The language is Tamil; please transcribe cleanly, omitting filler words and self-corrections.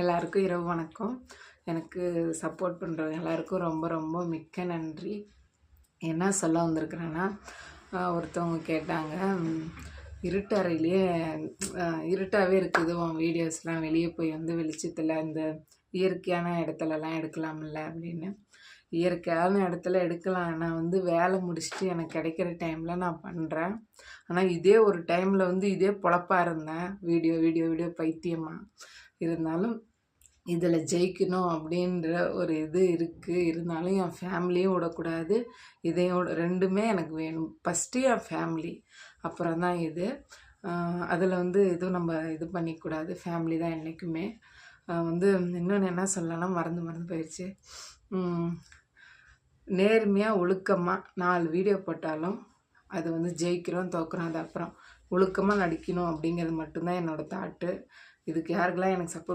எல்லாருக்கும் இரவு வணக்கம். எனக்கு சப்போர்ட் பண்ணுறவங்க எல்லாருக்கும் ரொம்ப ரொம்ப மிக்க நன்றி. என்ன சொல்ல வந்திருக்கிறேன்னா, ஒருத்தவங்க கேட்டாங்க, இருட்டறையிலேயே இருட்டாகவே இருக்குது உன் வீடியோஸ்லாம், வெளியே போய் வந்து வெளிச்சத்தில் இந்த இயற்கையான இடத்துலலாம் எடுக்கலாம்ல அப்படின்னு. இயற்கையான இடத்துல எடுக்கலாம், நான் வந்து வேலை முடிச்சுட்டு எனக்கு கிடைக்கிற டைமில் நான் பண்ணுறேன். ஆனால் இதே ஒரு டைமில் வந்து இதே பொழப்பாக இருந்தேன், வீடியோ வீடியோ வீடியோ பைத்தியமாக இருந்தாலும் இதில் ஜெயிக்கணும் அப்படின்ற ஒரு இது இருக்குது. இருந்தாலும் என் ஃபேமிலியும் விடக்கூடாது, இதையும் ரெண்டுமே எனக்கு வேணும். ஃபஸ்ட்டு என் ஃபேமிலி, அப்புறம் தான் இது. அதில் வந்து எதுவும் நம்ம இது பண்ணிக்கூடாது, ஃபேமிலி தான் என்றைக்குமே. வந்து இன்னொன்று என்ன சொல்லலாம்னா மறந்து போயிடுச்சு. நேர்மையாக ஒழுக்கமாக 4 வீடியோ போட்டாலும் அது வந்து ஜெயிக்கிறோம் தோக்குறோம், அது அப்புறம் ஒழுக்கமாக நடிக்கணும் அப்படிங்கிறது மட்டும்தான் என்னோடய தாட்டு. இதுக்கு யாருக்கெல்லாம் எனக்கு சப்போர்ட்